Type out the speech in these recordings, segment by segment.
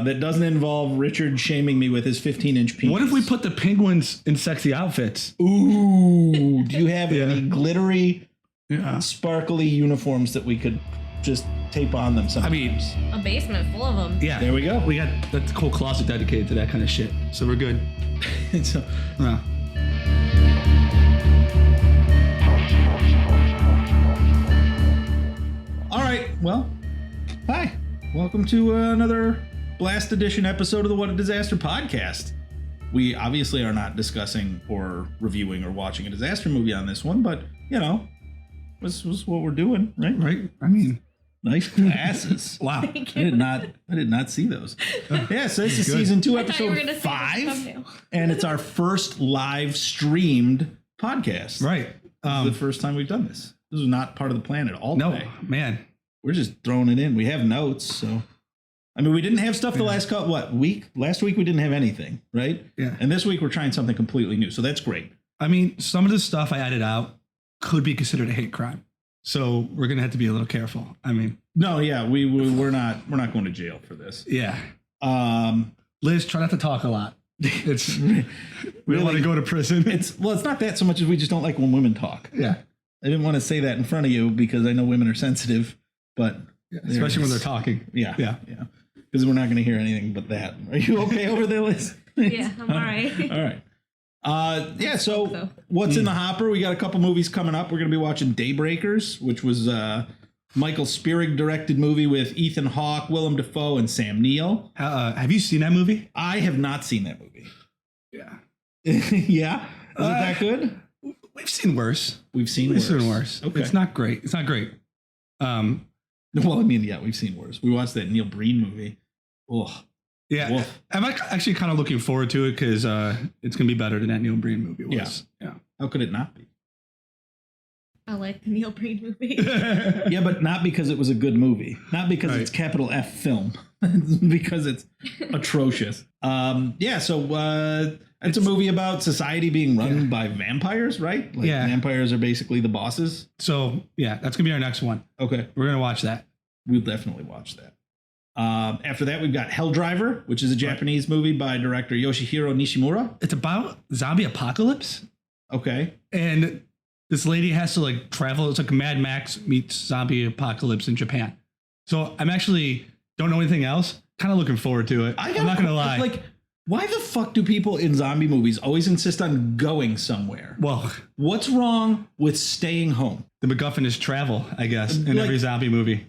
that doesn't involve Richard shaming me with his 15-inch penis. What if we put the penguins in sexy outfits? Ooh, do you have any glittery, Yeah. sparkly uniforms that we could just tape on them sometimes? I mean, A basement full of them. yeah. There we go. We got that whole closet dedicated to that kind of shit. So we're good. So, Yeah. all right, well, hi. Welcome to another Blast Edition episode of the What a Disaster podcast. We obviously are not discussing or reviewing or watching a disaster movie on this one, but, you know, this was what we're doing, right? Right? I mean, Nice glasses. wow. I did not see those. Yeah, so this is Good. season 2, I thought you were episode gonna say 5, this thumbnail. and it's our first live streamed podcast. Right. This is the first time we've done this. This was not part of the plan at all No, today. man. We're just throwing it in. We have notes, so I mean, we didn't have stuff the last week. Last week we didn't have anything, right? Yeah. And this week we're trying something completely new, so that's great. I mean, some of the stuff I added out could be considered a hate crime. So we're going to have to be a little careful. I mean, No, yeah, we're not going to jail for this. yeah. Um, Liz, try not to talk a lot. It's we don't want to go to prison. it's not that so much as we just don't like when women talk. yeah. I didn't want to say that in front of you because I know women are sensitive, but Especially when they're talking. yeah, Yeah. because we're not going to hear anything but that. Are you okay over there, Liz? Yeah, I'm all right. All right. Yeah, so so. what's in the hopper? We got a couple movies coming up. We're going to be watching Daybreakers, which was Michael Spierig directed movie with Ethan Hawke, Willem Dafoe, and Sam Neill. Have you seen that movie? I have not seen that movie. Yeah. Yeah? Is it that good? We've seen worse. We've seen worse. Okay. It's not great. It's not great. Well, I mean, yeah, we've seen worse. We watched that Neil Breen movie. Ugh. Yeah. Woof. I'm actually kind of looking forward to it because it's going to be better than that Neil Breen movie was. Yeah. How could it not be? I like the Neil Breen movie. Yeah, but not because it was a good movie. Not because Right. it's capital F film. Because it's atrocious. Yeah, so it's a movie about society being run by vampires, right? Like Yeah. vampires are basically the bosses. So, yeah, that's going to be our next one. Okay, We're going to watch that. we'll definitely watch that. After that, we've got Hell Driver, which is a Japanese movie by director Yoshihiro Nishimura. It's about zombie apocalypse. Okay. And this lady has to like travel. It's like Mad Max meets zombie apocalypse in Japan. So I'm actually don't know anything else. Kind of looking forward to it. I'm not going to lie. Like, why the fuck do people in zombie movies always insist on going somewhere? well, What's wrong with staying home? the MacGuffin is travel, I guess, in Like- every zombie movie.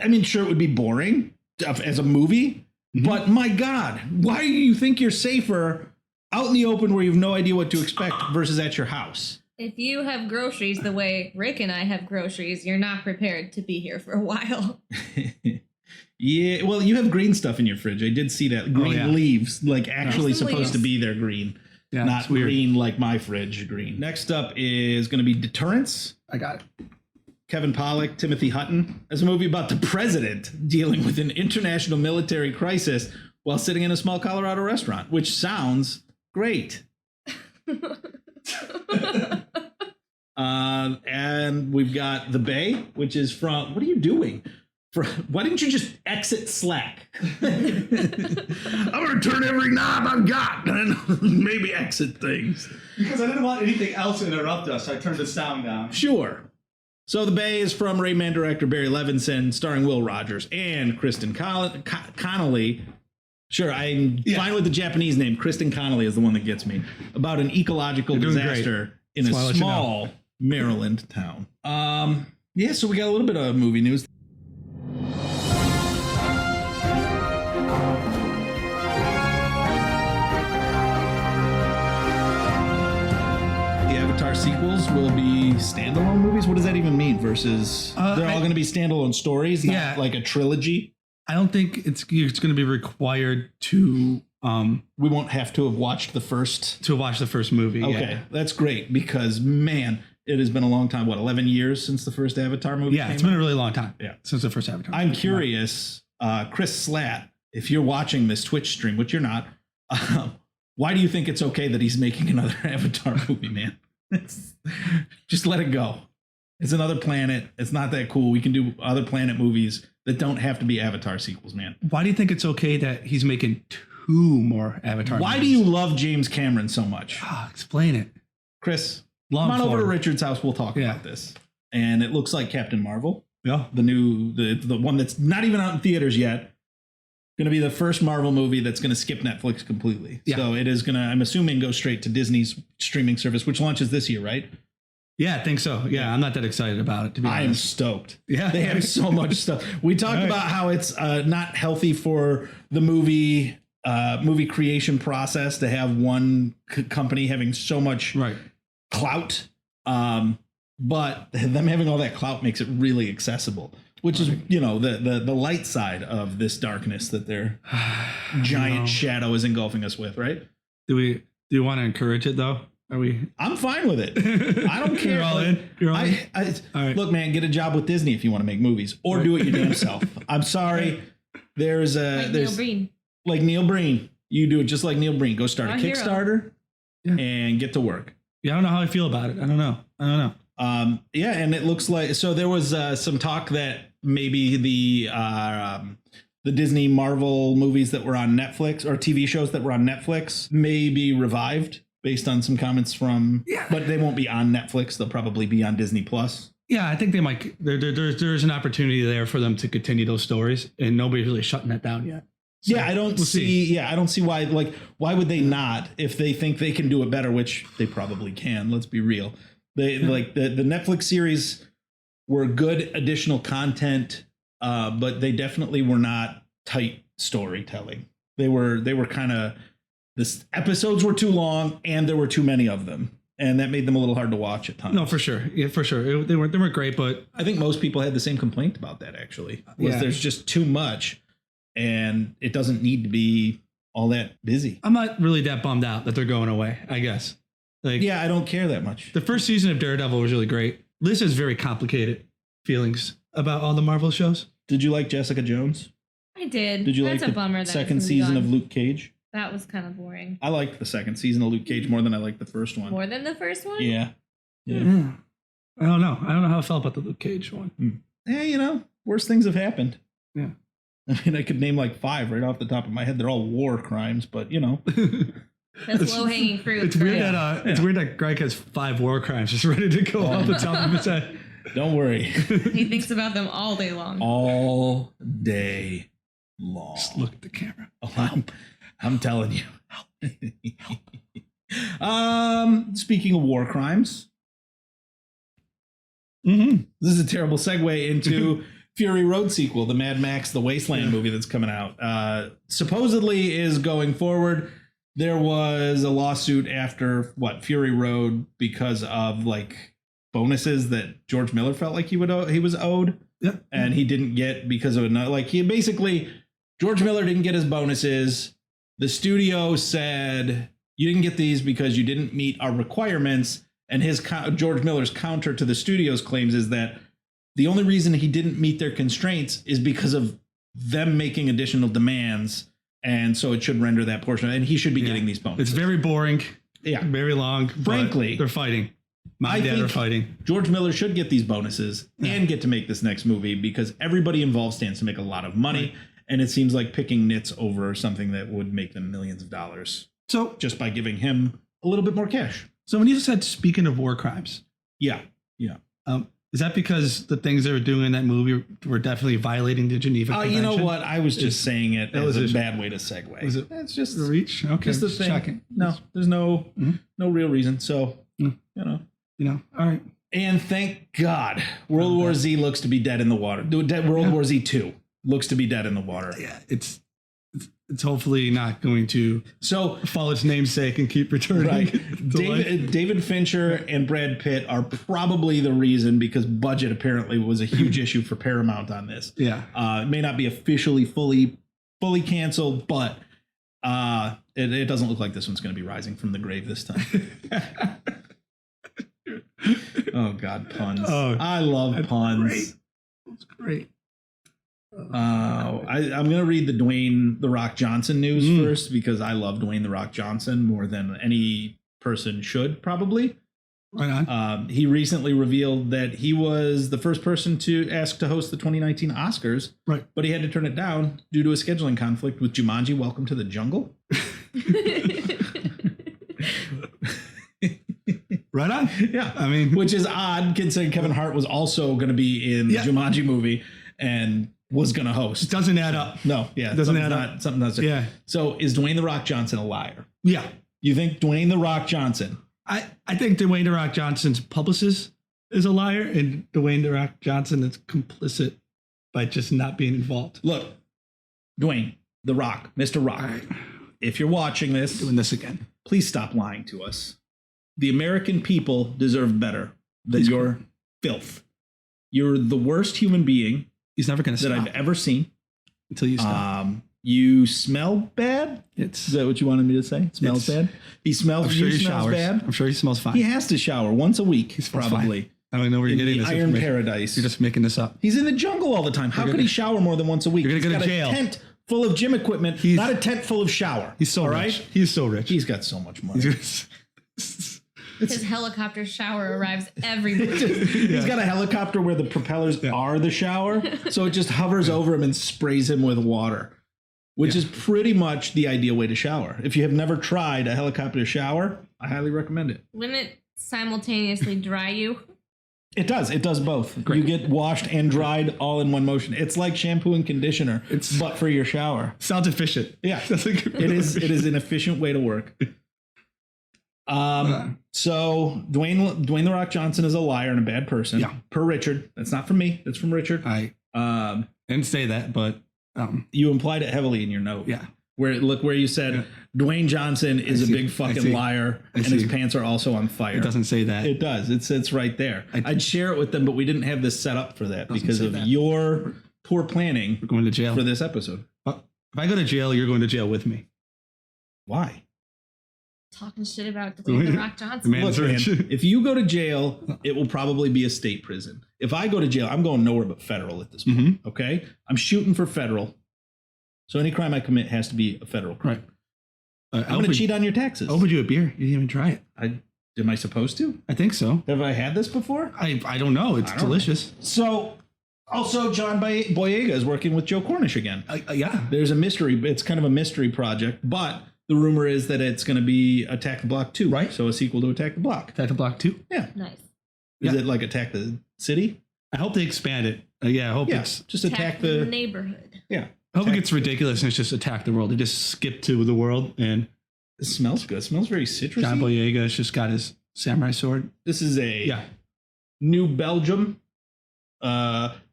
I mean, sure, it would be boring as a movie, but my God, why do you think you're safer out in the open where you have no idea what to expect versus at your house? If you have groceries the way Rick and I have groceries, you're not prepared to be here for a while. Yeah, well, you have green stuff in your fridge. I did see that. Green yeah. leaves, like actually Some supposed leaves. to be there green, Yeah, not it's weird. green like my fridge green. Next up is going to be Deterrence. I got it. Kevin Pollak, Timothy Hutton. It's a movie about the president dealing with an international military crisis while sitting in a small Colorado restaurant, which sounds great. And we've got The Bay, which is from, what are you doing? Why didn't you just exit Slack? I'm going to turn every knob I've got and maybe exit things. Because I didn't want anything else to interrupt us. I turned the sound down. Sure. So The Bay is from Rain Man director Barry Levinson, starring Will Rogers and Kristen Connolly. Sure, I'm fine with the Japanese name. Kristen Connolly is the one that gets me. About an ecological You're doing disaster in That's why I a let you know. small Maryland town. Yeah, so we got a little bit of movie news. The Avatar sequels will be standalone movies. What does that even mean? Versus they're all going to be standalone stories, not Yeah. like a trilogy. I don't think it's going to be required to We won't have to have watched the first. watch the first movie. Okay, that's great because man, it has been a long time. What, 11 years since the first Avatar movie? Yeah, came it's been out? a really long time. Yeah. Since the first Avatar. I'm curious, Chris Slat, if you're watching this Twitch stream, which you're not, why do you think it's okay that he's making another Avatar movie, man? Just let it go. It's another planet. It's not that cool. We can do other planet movies that don't have to be Avatar sequels, man. Why do you think it's okay that he's making 2 more Avatar Why do movies? you love James Cameron so much? Explain it. Chris, Long come on over to form. Richard's house. We'll talk Yeah. about this. And it looks like Captain Marvel, Yeah. the one that's not even out in theaters yet. Going to be the first Marvel movie that's going to skip Netflix completely. Yeah. So it is going to, I'm assuming, go straight to Disney's streaming service, which launches this year, right? Yeah, I think so. Yeah, I'm not that excited about it, to be I am honest. stoked. Yeah. They have so much stuff. We talked Right. about how it's not healthy for the movie creation process to have one company having so much Right. clout. But them having all that clout makes it really accessible, which is, you know, the light side of this darkness that their giant shadow is engulfing us with, right? Do you want to encourage it though? Are we? I'm fine with it. I don't care. You're all Like, in? You're all in? All right. Look, man, get a job with Disney if you want to make movies, or do it your damn self. I'm sorry. There's Like there's Neil Breen. like Neil Breen. You do it just like Neil Breen. Go start a Our hero. Kickstarter Yeah. and get to work. Yeah, I don't know how I feel about it. I don't know. Yeah, and it looks like, so there was some talk that maybe the Disney Marvel movies that were on Netflix, or TV shows that were on Netflix, may be revived based on some comments from, but they won't be on Netflix. They'll probably be on Disney Plus. Yeah, I think they might. There's an opportunity there for them to continue those stories, and nobody's really shutting that down yet. So, Yeah, I don't we'll see. Yeah, I don't see why. Like, why would they not if they think they can do it better? Which they probably can. Let's be real. They like the Netflix series were good additional content, but they definitely were not tight storytelling. They were kind of, the episodes were too long and there were too many of them, and that made them a little hard to watch at times. No, for sure. Yeah, for sure. They weren't great, but I think most people had the same complaint about that. Actually, was Yeah. there's just too much, and it doesn't need to be all that busy. I'm not really that bummed out that they're going away. I guess. Like, Yeah, I don't care that much. the first season of Daredevil was really great. Liz has very complicated feelings about all the Marvel shows. Did you like Jessica Jones? I did. Did you That's like a bummer the that second it's gonna be season gone. of Luke Cage? That was kind of boring. I liked the second season of Luke Cage more than I liked the first one. More than the first one? Yeah. Yeah. Yeah. I don't know. I don't know how I felt about the Luke Cage one. Yeah, you know, worse things have happened. Yeah. I mean, I could name like 5 right off the top of my head. They're all war crimes, but you know. That's low hanging fruit. It's weird right? that it's weird that Greg has 5 war crimes just ready to go off the top of his head. Don't worry. He thinks about them all day long. All day long. Just look at the camera. Oh, I'm telling you. Speaking of war crimes, Mm-hmm. this is a terrible segue into Fury Road sequel, the Mad Max The Wasteland movie that's coming out. Supposedly is going forward. There was a lawsuit after Fury Road because of like bonuses that George Miller felt like he was owed, Yeah. and he didn't get because of another. Like, he basically, George Miller didn't get his bonuses. The studio said, you didn't get these because you didn't meet our requirements. And George Miller's counter to the studio's claims is that the only reason he didn't meet their constraints is because of them making additional demands. And so it should render that portion, and he should be getting these bonuses. It's very boring. Yeah. Very long. but Frankly, they're fighting. Mom I and dad think are fighting. George Miller should get these bonuses and get to make this next movie, because everybody involved stands to make a lot of money. And it seems like picking nits over something that would make them millions of dollars So just by giving him a little bit more cash. when you said speaking of war crimes, Yeah. is that because the things they were doing in that movie were definitely violating the Geneva Oh, Convention? you know what? I was just saying it that as was a a- bad way to segue. was it- It's just The reach? Okay. just the thing. Shocking. No, there's no real reason. So, Mm. you know. All right. And thank God, World War Z looks to be dead in the water. World War Z 2 looks to be dead in the water. Yeah, it's hopefully not going to So, follow its namesake and keep returning. right, to life. David Fincher and Brad Pitt are probably the reason, because budget apparently was a huge issue for Paramount on this. Yeah. It may not be officially fully canceled, but it doesn't look like this one's going to be rising from the grave this time. Oh God, puns! Oh, I love puns. great. That's great. I'm going to read the Rock Johnson news first, because I love Dwayne The Rock Johnson more than any person should, probably. Right on. He recently revealed that he was the first person to ask to host the 2019 Oscars, Right. but he had to turn it down due to a scheduling conflict with Jumanji: Welcome to the Jungle. Right on. Yeah, I mean, which is odd considering Kevin Hart was also going to be in the Yeah. Jumanji movie and was going to it host. doesn't add up. No, yeah, Doesn't something's add up. not something that's Yeah. So is Dwayne the Rock Johnson a liar? Yeah. You think Dwayne the Rock Johnson? I think Dwayne The Rock Johnson's publicist is a liar, and Dwayne The Rock Johnson is complicit by just not being involved. Look, Dwayne the Rock, Mr. Rock. All right. If you're watching this, Doing this again. please stop lying to us. The American people deserve better than Please your filth. You're the worst human being He's never going to that stop I've ever seen. until you stop. You smell bad. It's Is that what you wanted me to say? Smells It's- bad. He smells. I'm sure you he smells showers. bad. I'm sure he smells fine. He has to shower once a week, He smells probably. fine. I don't know where you're In getting the this Iron information. Paradise. You're just making this up. He's in the jungle all the time. How You're could gonna- he shower more than once a week? You're gonna He's go to got jail. a tent full of gym equipment, He's- not a tent full of shower. He's so all rich. right? He's so rich. He's got so much money. His helicopter shower arrives every morning. He's got a helicopter where the propellers are the shower, so it just hovers over him and sprays him with water, which is pretty much the ideal way to shower. If you have never tried a helicopter shower, I highly recommend it. Wouldn't it simultaneously dry you? It does. It does both. You get washed and dried all in one motion. It's like shampoo and conditioner, but for your shower. Sounds efficient. Yeah, Sounds like it is. It is an efficient way to work. So Dwayne the Rock Johnson is a liar and a bad person. Yeah. Per Richard. That's not from me. That's from Richard. I didn't say that, but You implied it heavily in your note. yeah. Where you said Dwayne Johnson is see. a big I fucking see. liar I and his see. pants are also on fire. It doesn't say that. It does. It's right there. I'd share it with them, but we didn't have this set up for that Doesn't because say of that. your poor planning We're going to jail. for this episode. If I go to jail, you're going to jail with me. Why? Talking shit about Dwayne The Rock Johnson. Man, Look, it's man, rich. if you go to jail, it will probably be a state prison. If I go to jail, I'm going nowhere but federal at this point. Mm-hmm. Okay? I'm shooting for federal. So any crime I commit has to be a federal crime. Right. I'm going to cheat on your taxes. I offered you a beer. You didn't even try it. Am I supposed to? I think so. Have I had this before? I don't know. It's I don't know. delicious. So, also, John Boyega is working with Joe Cornish again. Yeah. There's a mystery. It's kind of a mystery project, but the rumor is that it's going to be Attack the Block 2. Right. So a sequel to Attack the Block. Attack the Block 2. Yeah. Nice. Is Yeah. it like Attack the City? I hope they expand it. Yeah, I hope Yeah. it's. Just Attack attack the the. neighborhood. Yeah. I hope it Attack- gets ridiculous and it's just attack the world. They just skip to the world and It smells good. It smells very citrusy. John Boyega has just got his samurai sword. This is a Yeah. New Belgium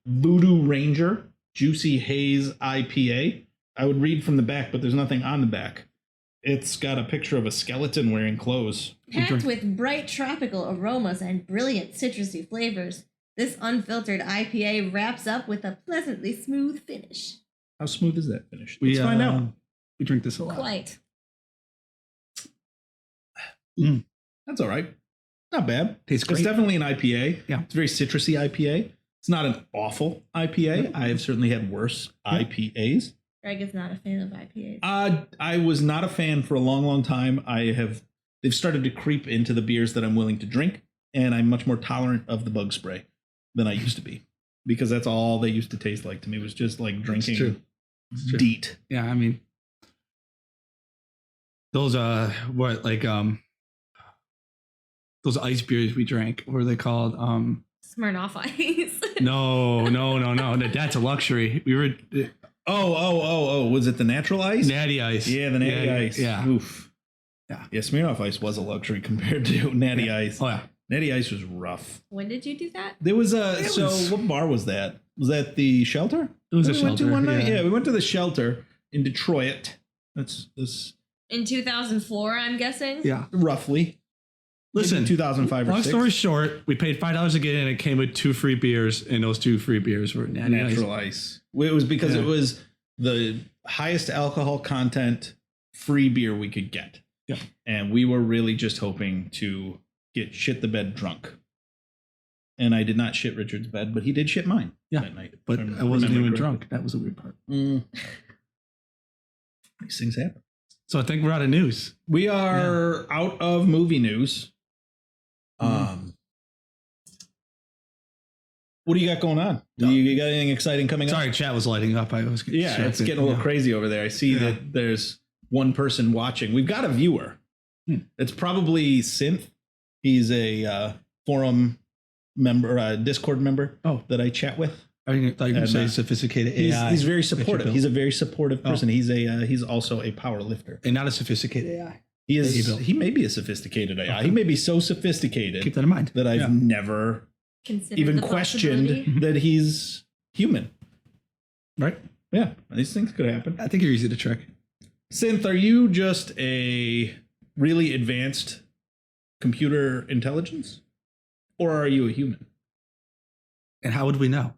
Voodoo Ranger Juicy Haze IPA. I would read from the back, but there's nothing on the back. It's got a picture of a skeleton wearing clothes. Packed with bright tropical aromas and brilliant citrusy flavors, this unfiltered IPA wraps up with a pleasantly smooth finish. How smooth is that finish? Let's find out. We drink this a lot. Quite. That's all right. Not bad. Tastes It's great. definitely an IPA. Yeah. It's a very citrusy IPA. It's not an awful IPA. I have certainly had worse IPAs. Greg is not a fan of IPAs. I was not a fan for a long, long time. They've started to creep into the beers that I'm willing to drink, and I'm much more tolerant of the bug spray than I used to be, because that's all they used to taste like to me, was just like drinking true. true. DEET. Yeah, I mean, those those ice beers we drank. What were they called? Smirnoff Ice. No. That's a luxury. We were Oh! Was it the natural ice? Natty Ice. Yeah, the Natty Ice. Yeah. Oof. Yeah. Yeah, Smirnoff Ice was a luxury compared to Natty Ice. Oh yeah. Natty Ice was rough. When did you do that? There was was- what bar was that? Was that the Shelter? It was a We went to Shelter, one night. yeah. Yeah, we went to the Shelter in Detroit. That's In 2004, I'm guessing? Yeah. roughly. Listen, Maybe 2005 or long 6. story short, we paid $5 to get in. It came with 2 free beers, and those 2 free beers were Natty Ice. Natural ice. It was because Yeah. it was the highest alcohol content free beer we could get. Yeah. And we were really just hoping to get shit the bed drunk. And I did not shit Richard's bed, but he did shit mine that night. But if I wasn't remember even correctly. drunk. That was the weird part. These things happen. So I think we're out of news. We are out of movie news. What do you got going on? You got anything exciting coming up? Sorry, chat was lighting up. I was It's getting a little crazy over there. I see that there's one person watching. We've got a viewer. It's probably Synth. He's a forum member, Discord member that I chat with. I thought you were going to say sophisticated AI. He's very supportive. He's a very supportive person. He's also a power lifter. And not a sophisticated AI. He may be a sophisticated AI. He may be so sophisticated. Keep that in mind. That I've never even questioned that he's human. Right? Yeah. These things could happen. I think you're easy to trick. Synth, are you just a really advanced computer intelligence? Or are you a human? And how would we know?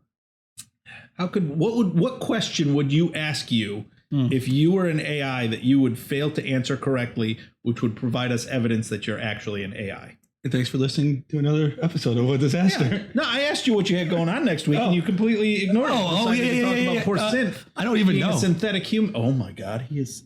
What question would you ask you if you were an AI that you would fail to answer correctly, which would provide us evidence that you're actually an AI? And thanks for listening to another episode of What Disaster. Yeah. No, I asked you what you had going on next week, and you completely ignored it. About poor Synth. I don't even know. A synthetic human. Oh my God, he is.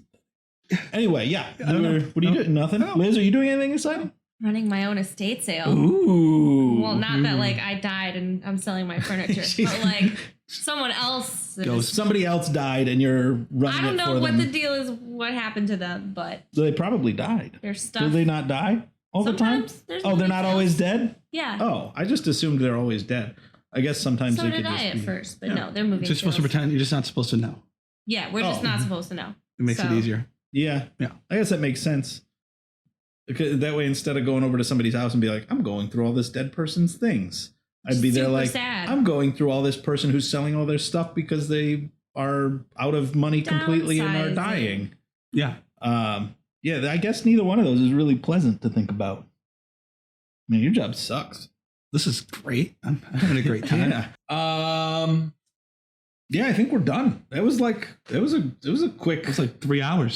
Anyway, what are you doing? Nothing. Liz, are you doing anything exciting? Running my own estate sale. Ooh. Well, not that like I died and I'm selling my furniture, but like someone else. Somebody else died and you're running it for them. I don't know what the deal is, what happened to them, but they probably died. Their stuff. Do they not die all sometimes the time? They're not always dead? Yeah. Oh, I just assumed they're always dead. I guess sometimes so they did could I just at first, but no, they're moving. You're supposed to pretend. You're just not supposed to know. Yeah, we're just not supposed to know. It makes it easier. Yeah. I guess that makes sense. Because that way, instead of going over to somebody's house and be like, I'm going through all this dead person's things, I'd be there like, sad. I'm going through all this person who's selling all their stuff because they are out of money completely and are dying. Yeah. I guess neither one of those is really pleasant to think about. Man, your job sucks. This is great. I'm having a great time. I think we're done. It was a quick. It's like 3 hours.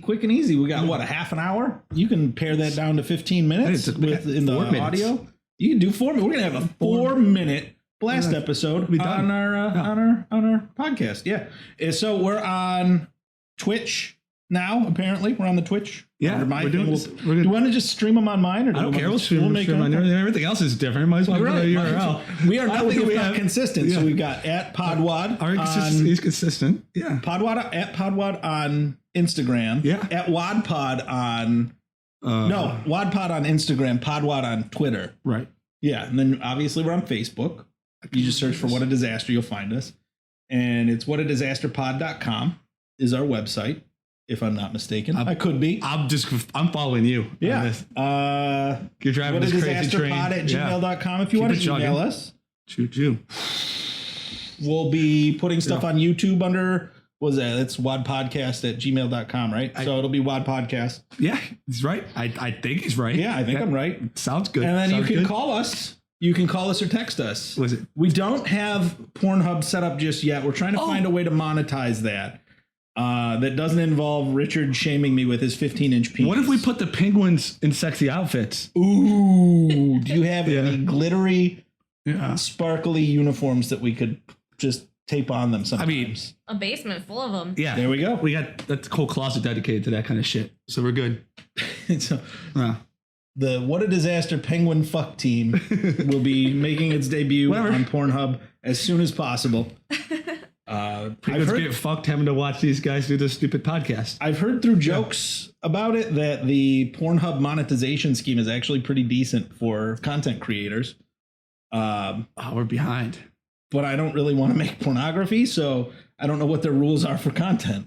Quick and easy. We got a half an hour. You can pare that down to 15 minutes in the audio. You can do 4 minutes. We're gonna have a 4-minute blast episode on our podcast. Yeah. So we're on Twitch now. Apparently, we're on the Twitch. Yeah, do you want to just stream them on mine? Or I don't care. We'll stream on everything else is different. Might as well put a URL. We are nothing if not consistent. So we've got at Podwad. Our consistency is consistent. Yeah. Podwad at Podwad on Instagram. Yeah. At WadPod on WadPod on Instagram. Podwad on Twitter. Right. Yeah, and then obviously we're on Facebook. You just search for What a Disaster, you'll find us. And it's whatadisasterpod.com is our website. If I'm not mistaken, I could be. I'm following you. Yeah. You're driving this crazy train. Whatadisasterpod@gmail.com if you want to email us. Choo-choo. We'll be putting stuff on YouTube under, it's wadpodcast@gmail.com, right? So it'll be Wad Podcast. Yeah, he's right. I think he's right. Yeah, I think I'm right. Sounds good. And then you can call us. You can call us or text us. Was it? We don't have Pornhub set up just yet. We're trying to find a way to monetize that. That doesn't involve Richard shaming me with his 15-inch penis. What if we put the penguins in sexy outfits? Ooh. Do you have any glittery, sparkly uniforms that we could just tape on them sometimes? I mean, a basement full of them. Yeah. There we go. We got that whole closet dedicated to that kind of shit. So we're good. So, the What a Disaster Penguin Fuck Team will be making its debut on Pornhub as soon as possible. Penguins get fucked having to watch these guys do this stupid podcast. I've heard through jokes about it that the Pornhub monetization scheme is actually pretty decent for content creators. We're behind. But I don't really want to make pornography, so I don't know what their rules are for content.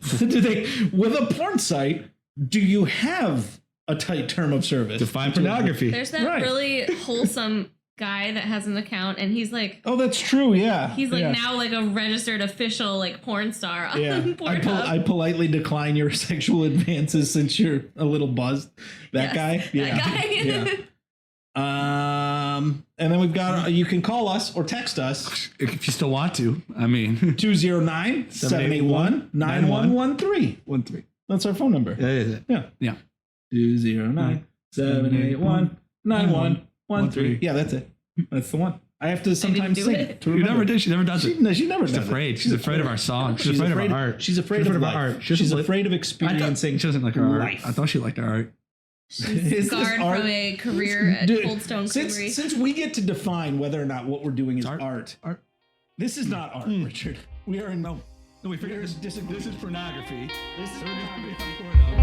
With a porn site, do you have a tight term of service? Define pornography. There's that really wholesome guy that has an account, and he's like, oh, that's true. Yeah, he's like now like a registered official like porn star on Pornhub. I politely decline your sexual advances since you're a little buzzed. That guy. And then we've got you can call us or text us if you still want to. I mean 209-781-9113. That's our phone number. That is it. Yeah 209-781-9113. Yeah, that's it. That's the one. I have to sometimes sing it. You never did. She never does it. No, she never does it. She's afraid of our song. She's afraid of our art. She's afraid of our art. She's afraid of experiencing. She doesn't like our art. Life. I thought she liked our art. She's scarred from a career at Dude, Cold Stone Creamery. since we get to define whether or not what we're doing is Art. art, this is not art, Richard. We are in No, we we are forget this. disagreeing. This is pornography. This is Pornography.